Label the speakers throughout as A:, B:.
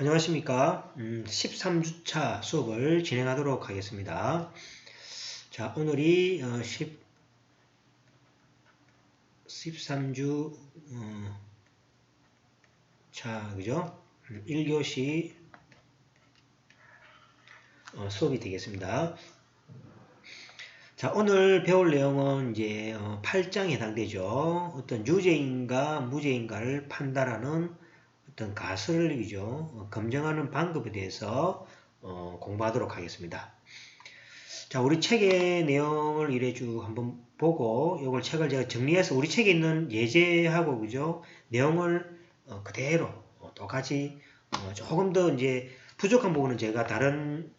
A: 안녕하십니까. 13주차 수업을 진행하도록 하겠습니다. 자, 오늘이 13주 차, 그죠? 1교시 수업이 되겠습니다. 자, 오늘 배울 내용은 이제 8장에 해당되죠. 어떤 유죄인가 무죄인가를 판단하는 어떤 가설이죠. 검증하는 방법에 대해서 공부하도록 하겠습니다. 자, 우리 책의 내용을 이래 쭉 한번 보고, 요걸 책을 제가 정리해서 우리 책에 있는 예제하고, 그죠? 내용을 그대로 똑같이 조금 더 이제 부족한 부분은 제가 다른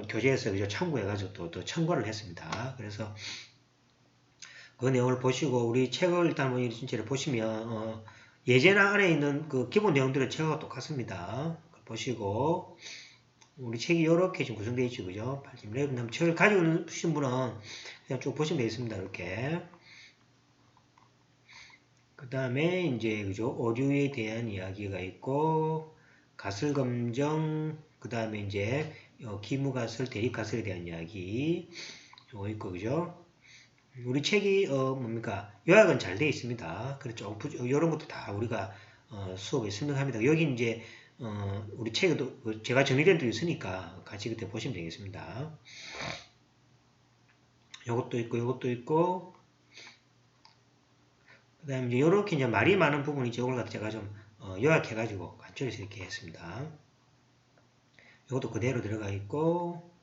A: 교재에서 그죠? 참고해가지고 또 첨가를 했습니다. 그래서 그 내용을 보시고, 우리 책을 일단 뭐 전체를 보시면, 예제나 안에 있는 그 기본 내용들은 책하고 똑같습니다. 보시고, 우리 책이 이렇게 지금 구성되어 있죠, 그죠? 여러분, 책을 가지고 계신 분은 그냥 쭉 보시면 되겠습니다, 이렇게. 그 다음에 이제, 그죠? 오류에 대한 이야기가 있고, 가설검정, 그 다음에 이제, 기무가설, 대립가설에 대한 이야기, 요거 있고, 그죠? 우리 책이, 뭡니까? 요약은 잘 되어 있습니다. 그렇죠. 이런 것도 다 우리가, 수업에 설명합니다. 여기 이제, 우리 책에도 제가 정리된 데 있으니까 같이 그때 보시면 되겠습니다. 요것도 있고, 요것도 있고, 그 다음에 이제 요렇게 이제 말이 많은 부분이 이걸 갖다 제가 좀, 요약해가지고 간단해서 이렇게 했습니다. 요것도 그대로 들어가 있고,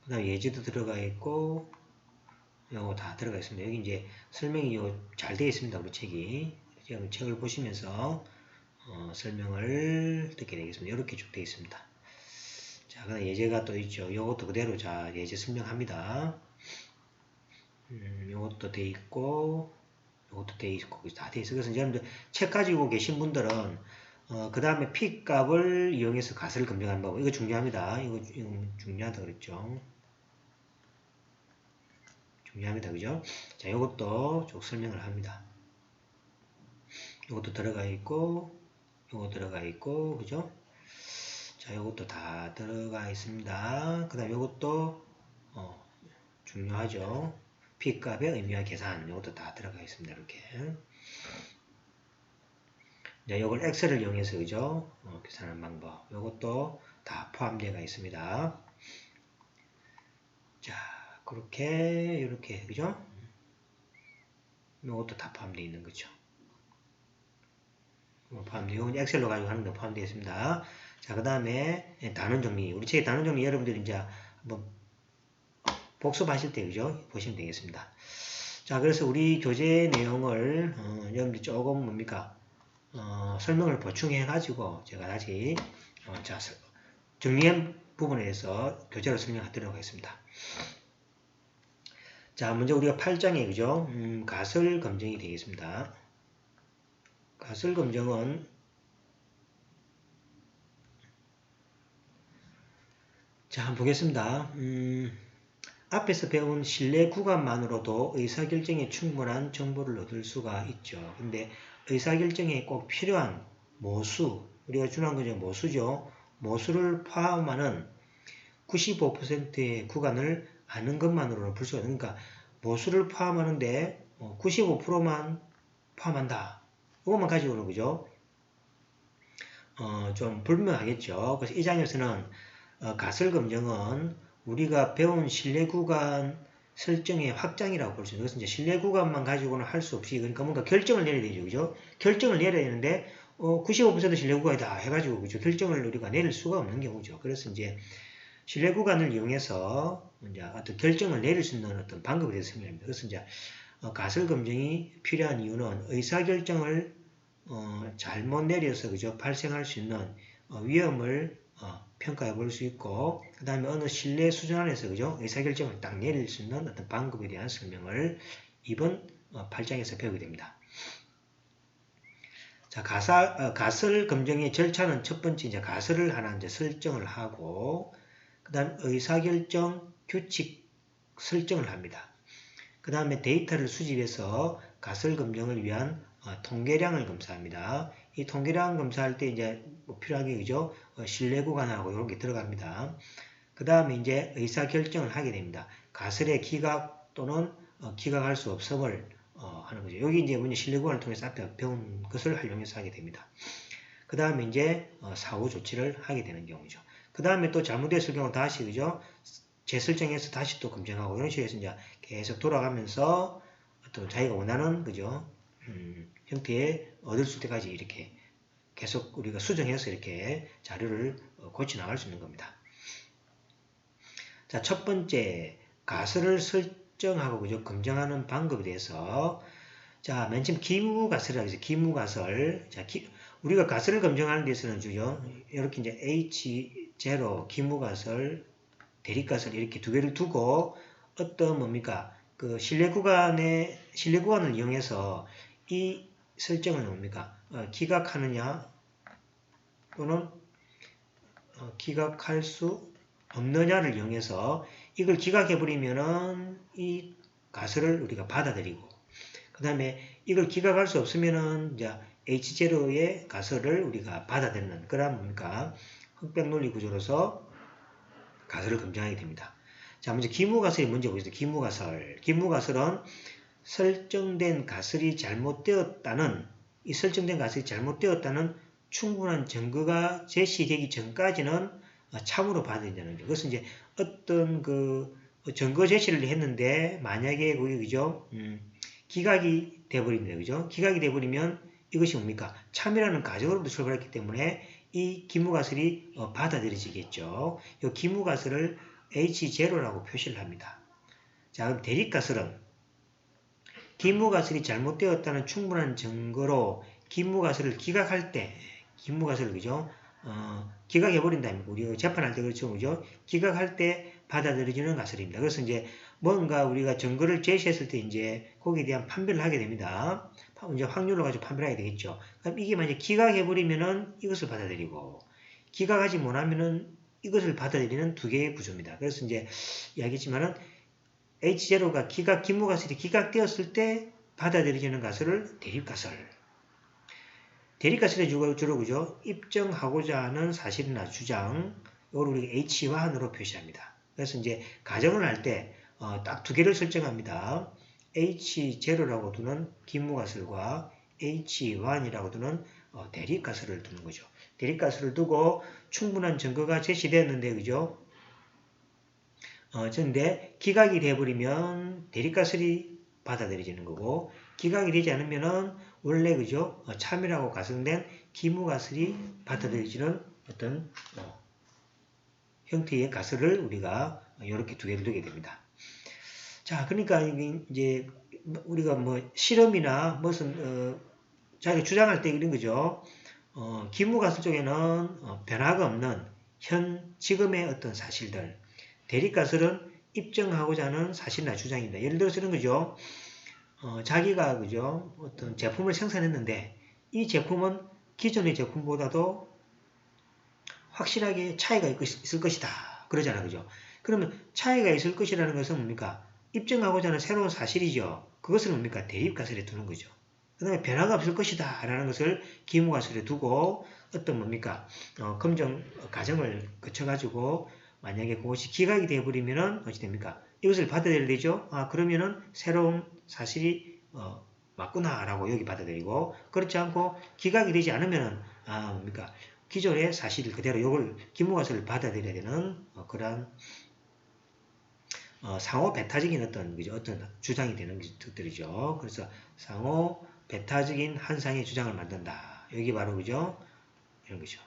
A: 그 다음에 예제도 들어가 있고, 요거 다 들어가 있습니다. 여기 이제 설명이 잘 되어 있습니다. 우리 책이. 지금 책을 보시면서, 설명을 듣게 되겠습니다. 이렇게 쭉 되어 있습니다. 자, 그다음 예제가 또 있죠. 이것도 그대로 자 예제 설명합니다. 이것도 돼 있고, 이것도 돼 있고, 다 돼 있어. 그래서 여러분들 책 가지고 계신 분들은 그 다음에 P 값을 이용해서 가설을 검증하는 방법. 이거 중요합니다. 이거 중요하다 그랬죠. 중요합니다. 그죠? 자, 이것도 쭉 설명을 합니다. 이것도 들어가 있고, 이거 들어가 있고, 그죠? 자, 이것도 다 들어가 있습니다. 그 다음 이것도 중요하죠. P값의 의미와 계산 이것도 다 들어가 있습니다. 이렇게. 자, 이걸 엑셀을 이용해서 그죠? 계산하는 방법. 이것도 다 포함되어 있습니다. 자, 그렇게 이렇게 그죠? 이것도 다 포함되어 있는 거죠. 이건 엑셀로 가지고 하는 거 포함되어 있습니다. 자, 그 다음에 단원 정리. 우리 책의 단원 정리 여러분들이 이제 한번 복습하실 때 그죠? 보시면 되겠습니다. 자, 그래서 우리 교재 내용을 여러분들 조금 뭡니까? 설명을 보충해 가지고 제가 다시 자, 정리한 부분에 대해서 교재로 설명하도록 하겠습니다. 자, 먼저 우리가 8장에 그죠? 가설 검증이 되겠습니다. 가설 검증은 자, 한번 보겠습니다. 앞에서 배운 신뢰 구간만으로도 의사결정에 충분한 정보를 얻을 수가 있죠. 근데 의사결정에 꼭 필요한 모수, 우리가 준한 거죠. 모수죠. 모수를 포함하는 95%의 구간을 아는 것만으로는 볼 수가 있는 그러니까 모수를 포함하는데 95%만 포함한다. 이것만 가지고는 그죠? 좀 불명하겠죠. 그래서 이 장에서는 가설 검증은 우리가 배운 신뢰 구간 설정의 확장이라고 볼 수 있는 것은 이제 신뢰 구간만 가지고는 할 수 없이 그러니까 뭔가 결정을 내려야 되죠. 그죠? 결정을 내려야 되는데 95% 신뢰 구간이다 해가지고 그죠? 결정을 우리가 내릴 수가 없는 경우죠. 그래서 이제 신뢰 구간을 이용해서 이제 어떤 결정을 내릴 수 있는 어떤 방법에 대해서 설명합니다. 그래서 이제 가설 검증이 필요한 이유는 의사 결정을 잘못 내려서 그죠? 발생할 수 있는 위험을 평가해 볼 수 있고 그 다음에 어느 신뢰 수준 안에서 그죠? 의사결정을 딱 내릴 수 있는 어떤 방법에 대한 설명을 이번 8장에서 배우게 됩니다. 자, 가설 검증의 절차는 첫 번째 이제 가설을 하나 이제 설정을 하고 그 다음 의사결정 규칙 설정을 합니다. 그 다음에 데이터를 수집해서 가설 검증을 위한 통계량을 검사합니다. 이 통계량 검사할 때 이제 뭐 필요한 게 그죠? 신뢰 구간하고 이런 게 들어갑니다. 그 다음에 이제 의사 결정을 하게 됩니다. 가설의 기각 또는 기각할 수 없음을 하는 거죠. 여기 이제 먼저 신뢰 구간을 통해서 앞에 배운 것을 활용해서 하게 됩니다. 그 다음에 이제 사후 조치를 하게 되는 경우죠. 그 다음에 또 잘못됐을 경우 다시 그죠? 재설정해서 다시 또 검증하고 이런 식으로 해서 이제 계속 돌아가면서 또 자기가 원하는 그죠? 형태에 얻을 수 때까지 이렇게 계속 우리가 수정해서 이렇게 자료를 고쳐 나갈 수 있는 겁니다. 자, 첫 번째 가설을 설정하고 그죠? 검증하는 방법에 대해서 자, 맨 처음 기무가설이라고 해서 기무가설. 자, 우리가 가설을 검증하는 데서는 주죠. 이렇게 이제 H0 기무가설, 대립가설 이렇게 두 개를 두고 어떤 뭡니까? 그 신뢰 구간을 이용해서 이 설정을 뭡니까? 기각하느냐 또는 기각할 수 없느냐를 이용해서 이걸 기각해버리면은 이 가설을 우리가 받아들이고 그 다음에 이걸 기각할 수 없으면은 이제 H0의 가설을 우리가 받아들이는 그런 뭡니까? 흑백 논리 구조로서 가설을 검증하게 됩니다. 자, 먼저 기무가설이 먼저 보겠습니다. 기무가설. 기무가설은 설정된 가설이 잘못되었다는 이 설정된 가설이 잘못되었다는 충분한 증거가 제시되기 전까지는 참으로 받아들인다는 거죠. 그것은 이제 어떤 그 증거 제시를 했는데 만약에 거기 그죠? 기각이 돼버립니다. 그죠? 기각이 돼버리면 이것이 뭡니까? 참이라는 가정으로부터 출발했기 때문에 이 기무가설이 받아들여지겠죠. 이 기무가설을 H0라고 표시를 합니다. 자, 그럼 대립가설은 기무가설이 잘못되었다는 충분한 증거로 기무가설을 기각할 때, 기무가설을 그죠? 기각해버린다니까. 우리가 재판할 때 그렇죠. 그죠? 기각할 때 받아들여지는 가설입니다. 그래서 이제 뭔가 우리가 증거를 제시했을 때 이제 거기에 대한 판별을 하게 됩니다. 이제 확률을 가지고 판별을 하게 되겠죠. 그럼 이게 만약에 기각해버리면은 이것을 받아들이고, 기각하지 못하면은 이것을 받아들이는 두 개의 구조입니다. 그래서 이제 이야기했지만은 H0가 기무가설이 기각되었을 때 받아들여지는 가설을 대립가설. 대립가설의 주로 그죠? 입증하고자 하는 사실이나 주장, 이걸 우리가 H1으로 표시합니다. 그래서 이제 가정을 할 때 딱 두 개를 설정합니다. H0라고 두는 기무가설과 H1이라고 두는 대립가설을 두는 거죠. 대립가설을 두고 충분한 증거가 제시되었는데 그죠? 근데 기각이 돼버리면 대립가설이 받아들여지는 거고 기각이 되지 않으면은 원래 그죠? 참이라고 가정된 기무가설이 받아들여지는 어떤 형태의 가설을 우리가 이렇게 두 개를 두게 됩니다. 자, 그러니까 이제 우리가 뭐 실험이나 무슨 자기가 주장할 때 이런 거죠. 기무가설 쪽에는 변화가 없는 지금의 어떤 사실들, 대립가설은 입증하고자 하는 사실이나 주장입니다. 예를 들어서 이런 거죠. 자기가 그죠 어떤 제품을 생산했는데 이 제품은 기존의 제품보다도 확실하게 차이가 있을 것이다. 그러잖아, 그죠? 그러면 차이가 있을 것이라는 것은 뭡니까? 입증하고자 하는 새로운 사실이죠. 그것을 뭡니까? 대립가설에 두는 거죠. 그 다음에 변화가 없을 것이다. 라는 것을 기무가설에 두고 어떤 뭡니까? 검증 과정을 거쳐가지고 만약에 그것이 기각이 되어버리면은 어찌 됩니까? 이것을 받아들여야 되죠. 그러면은 새로운 사실이 맞구나라고 여기 받아들이고 그렇지 않고 기각이 되지 않으면은 뭡니까? 기존의 사실 그대로 이걸 기무가설을 받아들여야 되는 그러한 상호 배타적인 어떤 주장이 되는 것들이죠. 그래서 상호 배타적인 한상의 주장을 만든다. 여기 바로 그죠? 이런 거죠.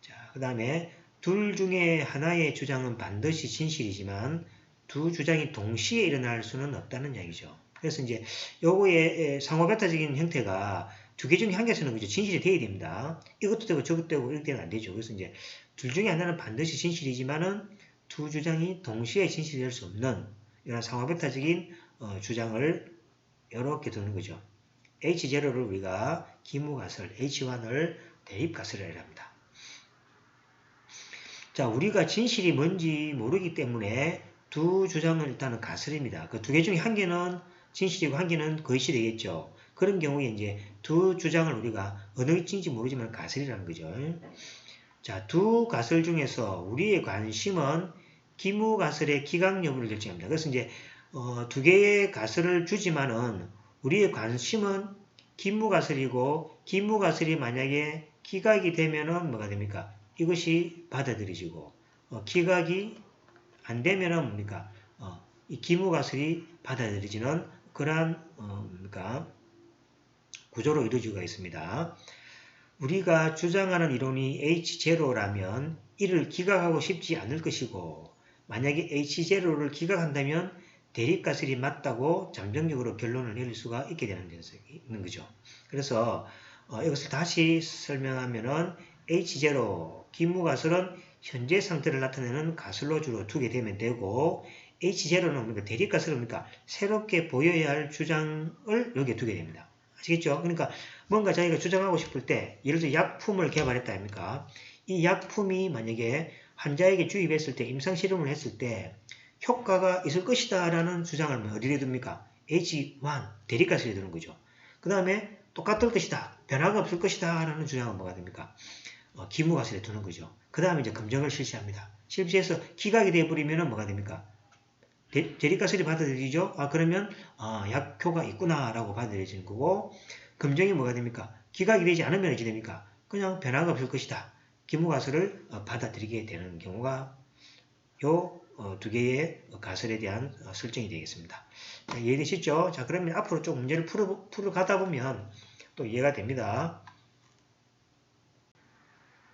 A: 자, 그 다음에 둘 중에 하나의 주장은 반드시 진실이지만 두 주장이 동시에 일어날 수는 없다는 이야기죠. 그래서 이제 요거의 상호 배타적인 형태가 두 개 중에 한 개에서는 그죠? 진실이 되어야 됩니다. 이것도 되고 저것도 되고 이렇게 되면 안 되죠. 그래서 이제 둘 중에 하나는 반드시 진실이지만은 두 주장이 동시에 진실이 될 수 없는 이런 상호 배타적인 주장을 이렇게 두는 거죠. H0를 우리가 기무가설, H1을 대립가설이라고 합니다. 자, 우리가 진실이 뭔지 모르기 때문에 두 주장을 일단은 가설입니다. 그 두 개 중에 한 개는 진실이고 한 개는 거짓이 되겠죠. 그런 경우에 이제 두 주장을 우리가 어느 위치인지 모르지만 가설이라는 거죠. 자, 두 가설 중에서 우리의 관심은 기무가설의 기각 여부를 결정합니다. 그래서 이제 두 개의 가설을 주지만은 우리의 관심은 기무가설이고 기무가설이 만약에 기각이 되면은 뭐가 됩니까? 이것이 받아들여지고 기각이 안 되면은 뭡니까? 이 기무가설이 받아들여지는 그러한 뭡니까? 구조로 이루어지고 있습니다. 우리가 주장하는 이론이 H0라면 이를 기각하고 싶지 않을 것이고 만약에 H0를 기각한다면 대립가설이 맞다고 잠정적으로 결론을 내릴 수가 있게 되는 거죠. 그래서 이것을 다시 설명하면은 H0 기무가설은 현재 상태를 나타내는 가설로 주로 두게 되면 되고 H0는 뭡니까? 대립가설은 뭡니까? 새롭게 보여야 할 주장을 여기에 두게 됩니다. 아시겠죠? 그러니까 뭔가 자기가 주장하고 싶을 때 예를 들어 약품을 개발했다 아닙니까? 이 약품이 만약에 환자에게 주입했을 때 임상실험을 했을 때 효과가 있을 것이다 라는 주장을 어디에 둡니까? H1 대립가설에 두는 거죠. 그 다음에 똑같을 것이다 변화가 없을 것이다 라는 주장은 뭐가 됩니까? 기무가설에 두는 거죠. 그 다음에 이제 검증을 실시합니다. 실시해서 기각이 되어버리면 뭐가 됩니까? 대립가설이 받아들이죠. 그러면 약효가 있구나 라고 받아들여지는 거고 검증이 뭐가 됩니까? 기각이 되지 않으면 어찌 됩니까? 그냥 변화가 없을 것이다. 기무가설을 받아들이게 되는 경우가 요 두 개의 가설에 대한 설정이 되겠습니다. 자, 이해되시죠? 자, 그러면 앞으로 좀 문제를 풀어가다 보면 또 이해가 됩니다.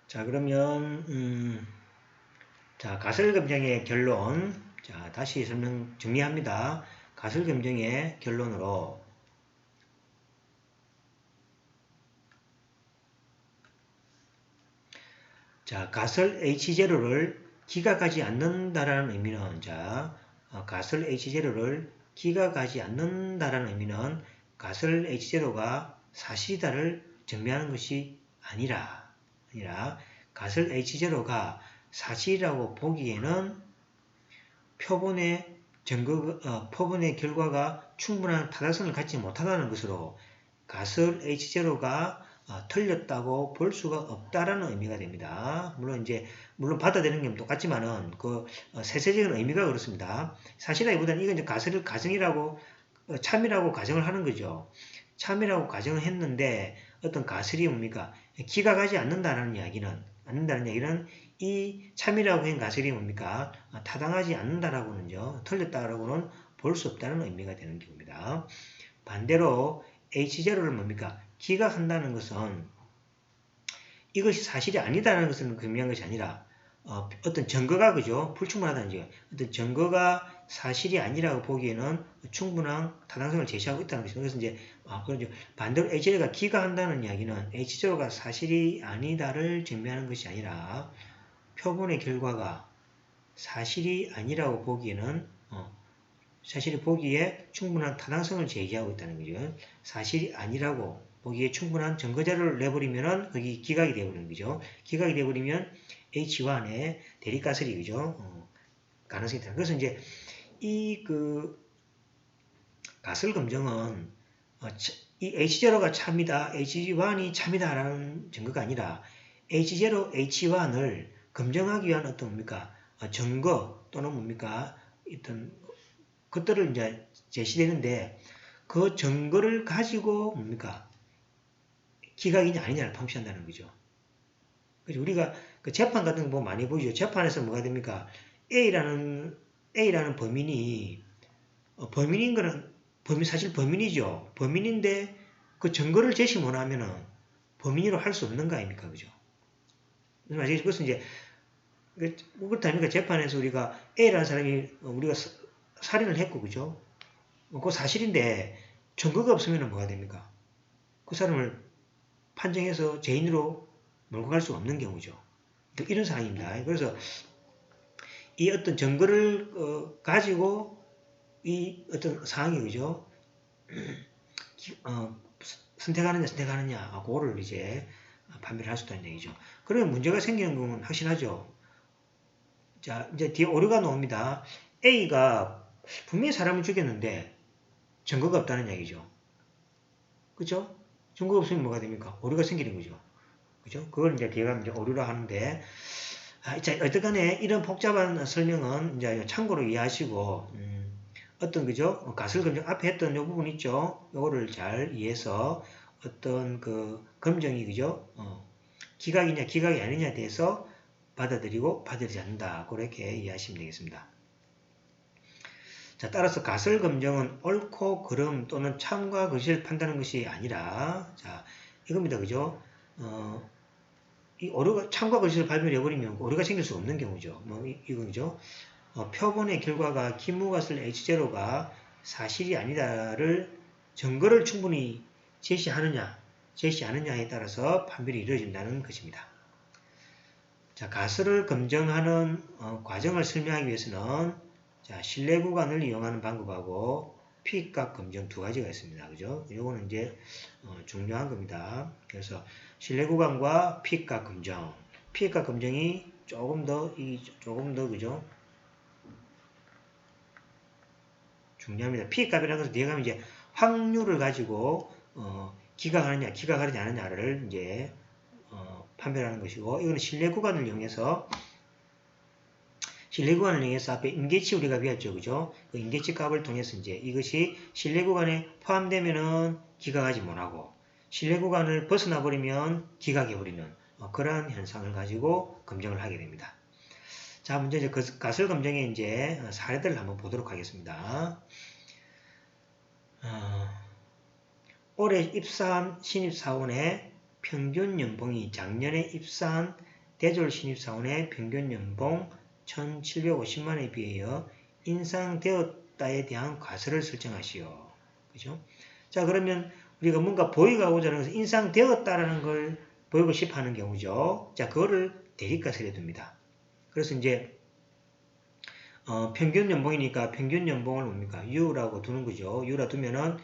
A: 자, 그러면 자, 가설 검증의 결론. 자, 다시 정리합니다. 가설 검증의 결론으로 자, 가설 H0를 기각하지 않는다라는 의미는 가설 H0를 기각하지 않는다라는 의미는 가설 H0가 사실이다를 증명하는 것이 아니라 가설 H0가 사실이라고 보기에는 표본의 결과가 충분한 타당성을 갖지 못하다는 것으로 가설 H0가 틀렸다고 볼 수가 없다라는 의미가 됩니다. 물론 받아들이는 게 똑같지만은 세세적인 의미가 그렇습니다. 사실이라기보다는 이건 이제 가설을 가정이라고 참이라고 가정을 하는 거죠. 참이라고 가정을 했는데 어떤 가설이 뭡니까? 기각하지 않는다는 이야기는 이 참이라고 한 가설이 뭡니까? 타당하지 않는다라고는요. 틀렸다라고는 볼 수 없다는 의미가 되는 겁니다. 반대로 H0를 뭡니까? 기각한다는 것은 이것이 사실이 아니다라는 것은 의미한 것이 아니라 어떤 증거가 그죠? 불충분하다는 얘기예요. 어떤 증거가 사실이 아니라고 보기에는 충분한 타당성을 제시하고 있다는 것입니다. 그래서 이제 그렇죠. 반대로 H0가 기각한다는 이야기는 H0가 사실이 아니다를 증명하는 것이 아니라 표본의 결과가 사실이 아니라고 보기에는 사실이 보기에 충분한 타당성을 제기하고 있다는 거죠. 사실이 아니라고 보기에 충분한 증거자료를 내버리면은 거기 기각이 되어버리는 거죠. 기각이 되어버리면 H1의 대립가설이 그죠? 가능성이 있다. 그래서 이제 이 가설 검증은 이 H0가 참이다, H1이 참이다라는 증거가 아니라 H0, H1을 검증하기 위한 어떤 뭡니까? 증거 또는 뭡니까? 어떤 것들을 이제 제시되는데 그 증거를 가지고 뭡니까? 기각이냐 아니냐를 판시한다는 거죠. 그래서 우리가 그 재판 같은 거 보면 많이 보죠. 재판에서 뭐가 됩니까? A라는 범인이 범인인 거는 사실 범인이죠. 범인인데 그 증거를 제시 못하면은 범인으로 할 수 없는 거 아닙니까? 그죠? 그것은 이제 그렇다니까 재판에서 우리가 A라는 사람이 우리가 살인을 했고 그죠? 그거 사실인데 증거가 없으면 뭐가 됩니까? 그 사람을 판정해서 죄인으로 몰고 갈 수 없는 경우죠. 이런 상황입니다. 그래서 이 어떤 증거를 가지고 이 어떤 상황이 그죠? 선택하느냐 그거를 이제 판별을 할 수 있다는 얘기죠. 그러면 문제가 생기는 건 확실하죠. 자, 이제 뒤에 오류가 나옵니다. A가 분명히 사람을 죽였는데 증거가 없다는 얘기죠. 그죠? 증거가 없으면 뭐가 됩니까? 오류가 생기는 거죠. 그죠? 그걸 이제 뒤에 가면 이제 오류라 하는데, 자, 어쨌간에 이런 복잡한 설명은 이제 참고로 이해하시고, 어떤, 그죠? 가설 검증 앞에 했던 요 부분 있죠? 요거를 잘 이해해서 어떤 그 검증이, 그죠? 기각이냐, 기각이 아니냐에 대해서 받아들이고 받아들이지 않는다. 그렇게 이해하시면 되겠습니다. 자, 따라서 가설 검증은 옳고 그름 또는 참과 거짓을 판단하는 것이 아니라, 자, 이겁니다. 그죠? 이 오류가, 참과 거짓을 발견해버리면 오류가 생길 수 없는 경우죠. 뭐, 이건 그죠? 표본의 결과가 기무가설 H0가 사실이 아니다를 증거를 충분히 제시하느냐, 제시 않느냐에 따라서 판별이 이루어진다는 것입니다. 자, 가설을 검증하는 과정을 설명하기 위해서는 자, 신뢰 구간을 이용하는 방법하고 피값 검증 두 가지가 있습니다. 그죠? 요거는 이제 중요한 겁니다. 그래서 신뢰 구간과 피값 검증. 피값 검증이 조금 더 그죠? 중요합니다. 피값이라는 것은 뒤에 가면 이제 확률을 가지고 기각하느냐, 기각하지 않느냐를 이제 판별하는 것이고, 이거는 신뢰 구간을 이용해서 앞에 임계치 우리가 배웠죠. 그죠? 그 임계치 값을 통해서 이제 이것이 신뢰 구간에 포함되면은 기각하지 못하고, 신뢰 구간을 벗어나 버리면 기각해 버리는 그러한 현상을 가지고 검증을 하게 됩니다. 자, 먼저 이제 가설 검증의 이제 사례들을 한번 보도록 하겠습니다. 올해 입사한 신입사원의 평균 연봉이 작년에 입사한 대졸 신입사원의 평균 연봉 1,750만원에 비하여 인상되었다에 대한 과설을 설정하시오. 그죠? 자, 그러면 우리가 뭔가 보이가 오자는 것은 인상되었다라는 걸 보이고 싶어 하는 경우죠. 자, 그거를 대립가설에 둡니다. 그래서 이제 평균 연봉이니까 평균 연봉을 뭡니까? U라고 두는 거죠. U라 두면은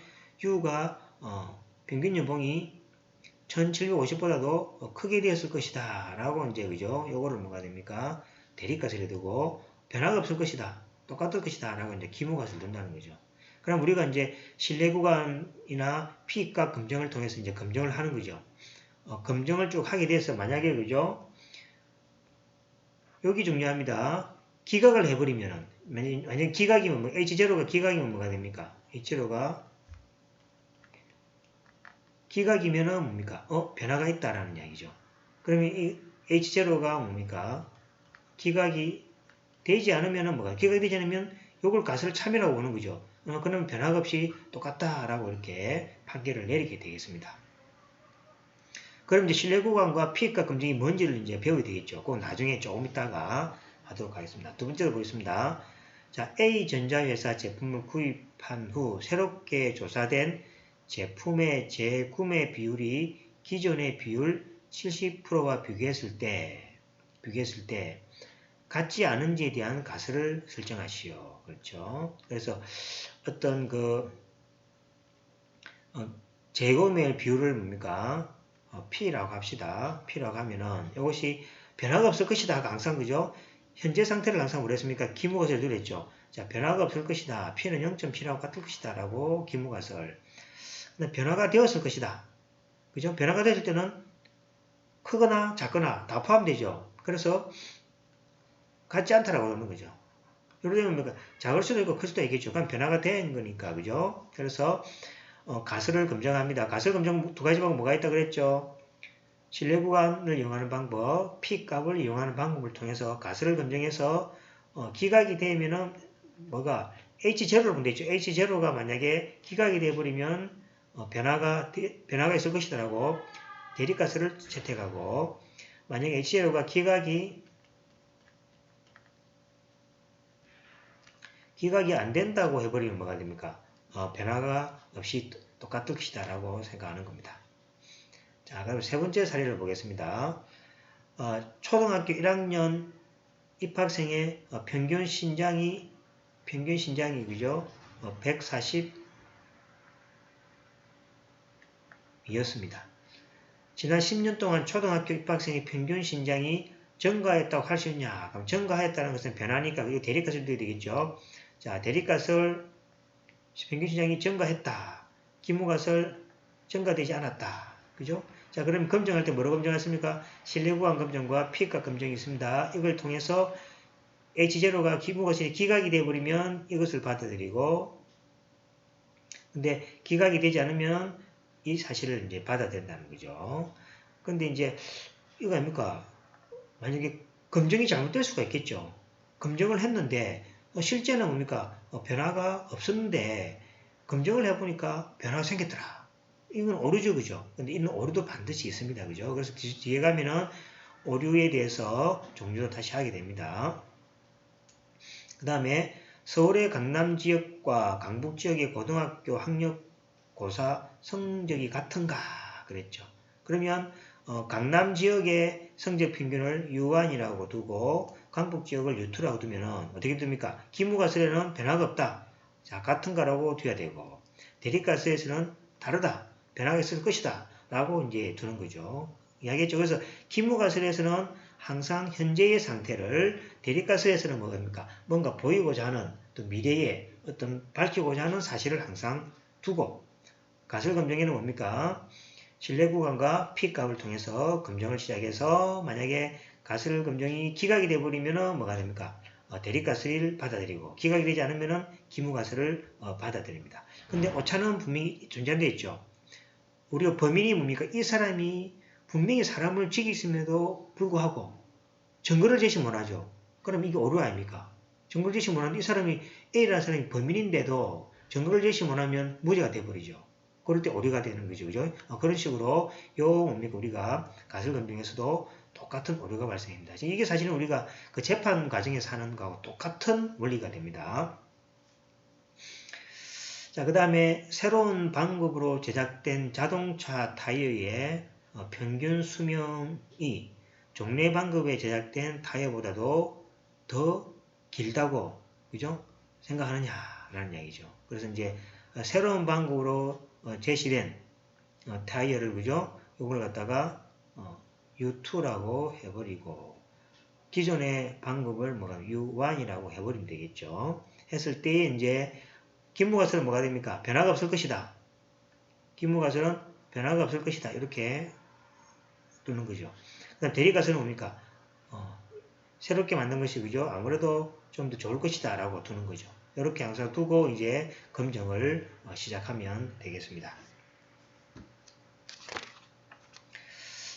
A: U가 평균 연봉이 1750보다도 크게 되었을 것이다. 라고 이제 그죠? 요거를 뭐가 됩니까? 대립가설에 두고 변화가 없을 것이다. 똑같을 것이다. 라고 이제 기무가설을 둔다는 거죠. 그럼 우리가 이제 신뢰 구간이나 피값 검증을 통해서 이제 검증을 하는 거죠. 검증을 쭉 하게 돼서 만약에 그죠? 여기 중요합니다. 기각을 해버리면은 만약 기각이면 뭐 H0가 기각이면 뭐가 됩니까? H0가 기각이면은 뭡니까? 변화가 있다라는 이야기죠. 그러면 이 H0가 뭡니까? 기각이 되지 않으면은 뭐가? 기각이 되지 않으면 요걸 가설을 참이라고 보는 거죠. 그러면 변화가 없이 똑같다라고 이렇게 판결을 내리게 되겠습니다. 그럼 이제 신뢰 구간과 피해가 검증이 뭔지를 이제 배우게 되겠죠. 그건 나중에 조금 있다가 하도록 하겠습니다. 두 번째로 보겠습니다. 자, A전자회사 제품을 구입한 후 새롭게 조사된 제품의 재구매 비율이 기존의 비율 70%와 비교했을 때 같지 않은지에 대한 가설을 설정하시오. 그렇죠? 그래서 어떤 그 재구매 비율을 뭡니까? P라고 합시다. P라고 하면은 이것이 변화가 없을 것이다. 항상 그죠? 현재 상태를 항상 뭐랬습니까? 기무가설을 누렸죠. 자, 변화가 없을 것이다. P는 0.P라고 같을 것이다. 라고 기무가설. 근데 변화가 되었을 것이다. 그죠? 변화가 됐을 때는 크거나 작거나 다 포함되죠. 그래서 같지 않다라고 하는 거죠. 예를 들면 뭐 작을 수도 있고 클 수도 있겠죠. 그럼 변화가 된 거니까. 그죠? 그래서 가설을 검증합니다. 가설 검증 두 가지 방법 뭐가 있다 그랬죠? 신뢰 구간을 이용하는 방법, P값을 이용하는 방법을 통해서 가설을 검증해서 기각이 되면은 뭐가 H0를 보면 되죠. H0가 만약에 기각이 되어버리면 변화가 있을 것이다라고 대립가설을 채택하고, 만약에 H0가 기각이 안 된다고 해버리면 뭐가 됩니까? 변화가 없이 똑같을 것이다 라고 생각하는 겁니다. 자, 그럼 세 번째 사례를 보겠습니다. 초등학교 1학년 입학생의 평균 신장이 그죠? 140이었습니다. 지난 10년 동안 초등학교 입학생의 평균 신장이 증가했다고 할 수 있냐? 그럼 증가했다는 것은 변화니까 이거 대립가설도 되겠죠. 자, 대립가설 평균 신장이 증가했다. 기무가설 증가되지 않았다. 그죠? 자, 그럼 검증할 때 뭐로 검증했습니까? 실내구간 검증과 피해가 검증이 있습니다. 이걸 통해서 H0가 기부거슬이 기각이 되어버리면 이것을 받아들이고, 근데 기각이 되지 않으면 이 사실을 이제 받아들인다는 거죠. 근데 이제 이거 아닙니까? 만약에 검증이 잘못될 수가 있겠죠. 검증을 했는데 실제는 뭡니까? 변화가 없었는데 검증을 해보니까 변화가 생겼더라. 이건 오류죠, 그죠? 근데 이런 오류도 반드시 있습니다, 그죠? 그래서 뒤에 가면은 오류에 대해서 종류도 다시 하게 됩니다. 그 다음에 서울의 강남 지역과 강북 지역의 고등학교 학력고사 성적이 같은가 그랬죠. 그러면 강남 지역의 성적 평균을 U1이라고 두고 강북 지역을 U2라고 두면 어떻게 됩니까? 기무가설에는 변화가 없다. 자, 같은가라고 둬야 되고 대립가설에서는 다르다. 변화가 있을 것이다. 라고 이제 두는 거죠. 이야기했죠. 그래서 기무가설에서는 항상 현재의 상태를, 대립가설에서는 뭐입니까? 뭔가 보이고자 하는 또 미래에 어떤 밝히고자 하는 사실을 항상 두고, 가설검증에는 뭡니까? 신뢰구간과 P값을 통해서 검증을 시작해서 만약에 가설검증이 기각이 되어버리면 뭐가 됩니까? 대립가설을 받아들이고, 기각이 되지 않으면 기무가설을 받아들입니다. 근데 오차는 분명히 존재되어 있죠. 우리가 범인이 뭡니까? 이 사람이 분명히 사람을 죽였음에도 불구하고 증거를 제시 못하죠. 그럼 이게 오류 아닙니까? 증거를 제시 못하는데 이 사람이 A라는 사람이 범인인데도 증거를 제시 못하면 무죄가 돼버리죠. 그럴 때 오류가 되는 거죠. 그죠? 그런 식으로 뭡니까? 우리가 가설검증에서도 똑같은 오류가 발생합니다. 이게 사실은 우리가 그 재판 과정에서 하는 거하고 똑같은 원리가 됩니다. 자, 그 다음에 새로운 방법으로 제작된 자동차 타이어의 평균 수명이 종래 방법에 제작된 타이어보다도 더 길다고, 그죠? 생각하느냐라는 이야기죠. 그래서 이제 새로운 방법으로 제시된 타이어를, 그죠? 이걸 갖다가 U2라고 해버리고 기존의 방법을 U1이라고 해버리면 되겠죠. 했을 때 이제 기무가설은 뭐가 됩니까? 변화가 없을 것이다. 기무가설은 변화가 없을 것이다. 이렇게 두는 거죠. 그 다음 대립가설은 뭡니까? 새롭게 만든 것이, 그죠? 아무래도 좀 더 좋을 것이다. 라고 두는 거죠. 이렇게 항상 두고 이제 검증을 시작하면 되겠습니다.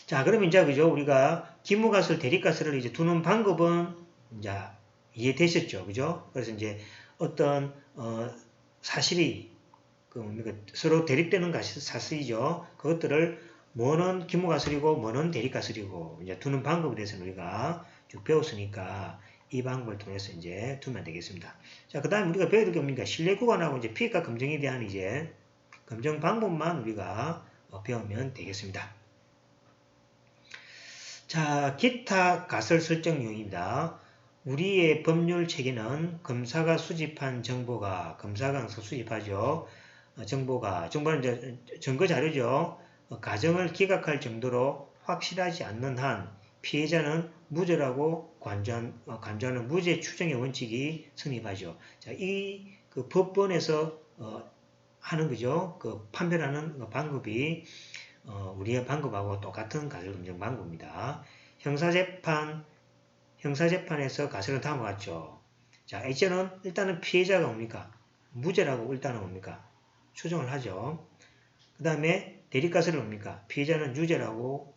A: 자, 그러면 이제, 그죠? 우리가 기무가설, 대립가설을 이제 두는 방법은 이제 이해되셨죠? 그죠? 그래서 이제 어떤, 사실이 서로 대립되는 사실이죠. 그것들을 뭐는 기무가설이고 뭐는 대립가설이고 이제 두는 방법에 대해서는 우리가 쭉 배웠으니까 이 방법을 통해서 이제 두면 되겠습니다. 자, 그 다음에 우리가 배워야 될 게 뭡니까? 신뢰구간하고 이제 피해가 검증에 대한 이제 검증 방법만 우리가 배우면 되겠습니다. 자, 기타 가설 설정용입니다. 우리의 법률 체계는 검사가 수집한 정보가, 검사가 항상 수집하죠. 정보는 이제 증거 자료죠. 가정을 기각할 정도로 확실하지 않는 한 피해자는 무죄라고 간주하는 무죄 추정의 원칙이 성립하죠. 자, 그 법원에서 하는 거죠. 그 판별하는 방법이 우리의 방법하고 똑같은 가설검증 방법입니다. 형사재판에서 가설은 다음과 같죠. 자, H는 일단은 피해자가 뭡니까? 무죄라고 일단은 뭡니까? 추정을 하죠. 그 다음에 대립가설은 뭡니까? 피해자는 유죄라고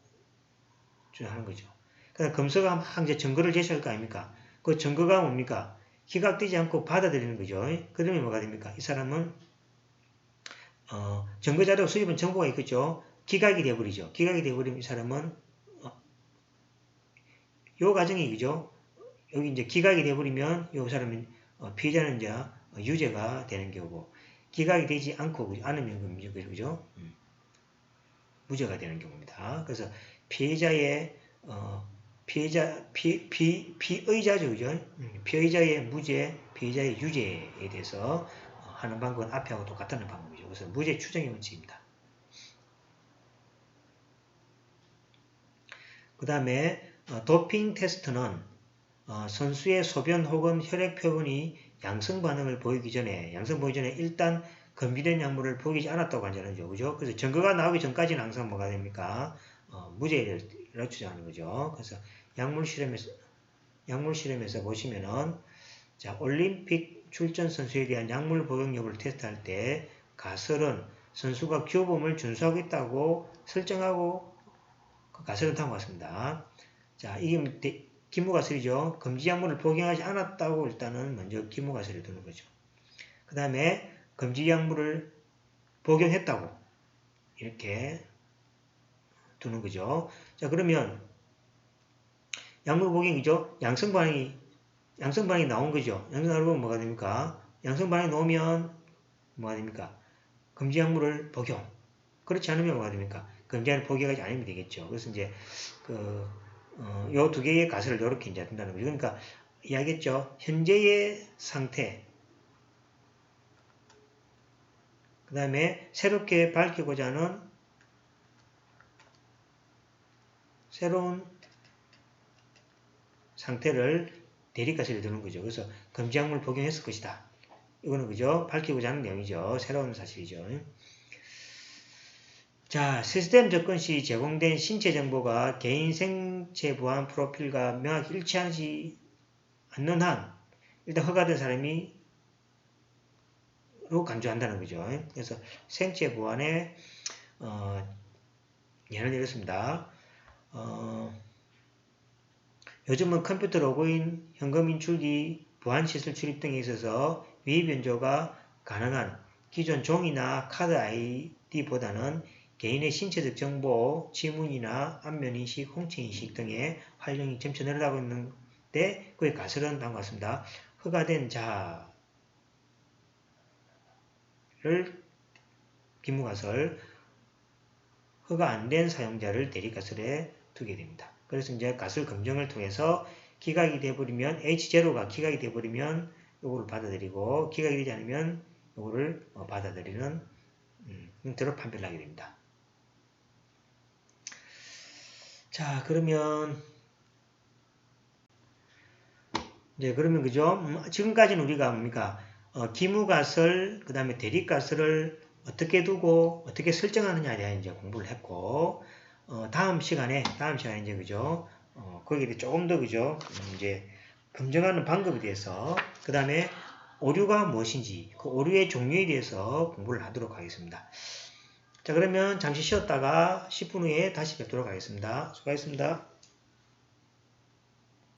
A: 주장하는 거죠. 그 다음 검사가 막 이제 증거를 제시할 거 아닙니까? 그 증거가 뭡니까? 기각되지 않고 받아들이는 거죠. 그러면 뭐가 됩니까? 이 사람은 증거자료 수집은 정보가 있겠죠. 기각이 되어버리죠. 기각이 되어버리면 이 사람은 요 과정이 그죠. 여기 이제 기각이 되어버리면 요 사람은 피해자는 이제 유죄가 되는 경우고 기각이 되지 않고 않으면 그죠. 무죄가 되는 경우입니다. 그래서 피해자의 피의자죠, 그죠? 피의자의 무죄, 피해자의 유죄에 대해서 하는 방법은 앞에하고 똑같다는 방법이죠. 그래서 무죄 추정의 원칙입니다. 그 다음에 도핑 테스트는 선수의 소변 혹은 혈액 표본이 양성 반응을 보이기 전에 일단 금지된 약물을 복용하지 않았다고 한다는 거죠. 그래서 증거가 나오기 전까지는 항상 뭐가 됩니까? 무죄를 주장하는 거죠. 그래서 약물 실험에서 보시면은 자, 올림픽 출전 선수에 대한 약물 복용 여부를 테스트할 때 가설은 선수가 규범을 준수하고 있다고 설정하고 그 가설은 다음과 같습니다. 자, 이게 기무가설이죠. 금지 약물을 복용하지 않았다고 일단은 먼저 기무가설을 두는 거죠. 그 다음에 금지 약물을 복용했다고 이렇게 두는 거죠. 자, 그러면 약물 복용이죠. 양성 반응이 나온 거죠. 양성 반응이 보면 뭐가 됩니까? 양성 반응이 나오면 뭐가 됩니까? 금지 약물을 복용. 그렇지 않으면 뭐가 됩니까? 금지 약물을 복용하지 않으면 되겠죠. 그래서 이제 요 두 개의 가설을 이렇게 이제 둔다는 거죠. 그러니까 이야기했죠. 현재의 상태, 그 다음에 새롭게 밝히고자 하는 새로운 상태를 대립가설에 두는 거죠. 그래서 금지약물 복용했을 것이다. 이거는 그죠? 밝히고자 하는 내용이죠. 새로운 사실이죠. 자, 시스템 접근 시 제공된 신체 정보가 개인 생체 보안 프로필과 명확히 일치하지 않는 한 일단 허가된 사람이 로 간주한다는 거죠. 그래서 생체 보안의 예를 들었습니다. 요즘은 컴퓨터 로그인, 현금 인출기, 보안 시설 출입 등에 있어서 위의 변조가 가능한 기존 종이나 카드 ID보다는 개인의 신체적 정보, 지문이나 안면인식, 홍채인식 등의 활용이 점차 늘어나고 있는데 그의 가설은 다음과 같습니다. 허가된 자를 기무가설, 허가 안 된 사용자를 대리가설에 두게 됩니다. 그래서 이제 가설 검증을 통해서 기각이 돼버리면 H0가 기각이 돼버리면 요거를 받아들이고 기각이 되지 않으면 요거를 받아들이는 형태로 판별을 하게 됩니다. 자, 그러면 이제 그러면 그죠? 지금까지는 우리가 뭡니까? 기무가설, 그 다음에 대리가설을 어떻게 두고 어떻게 설정하느냐에 대한 이제 공부를 했고, 다음 시간에 이제 그죠? 거기에 대해 조금 더 그죠? 이제 검증하는 방법에 대해서, 그 다음에 오류가 무엇인지, 그 오류의 종류에 대해서 공부를 하도록 하겠습니다. 자, 그러면 잠시 쉬었다가 10분 후에 다시 뵙도록 하겠습니다. 수고하셨습니다.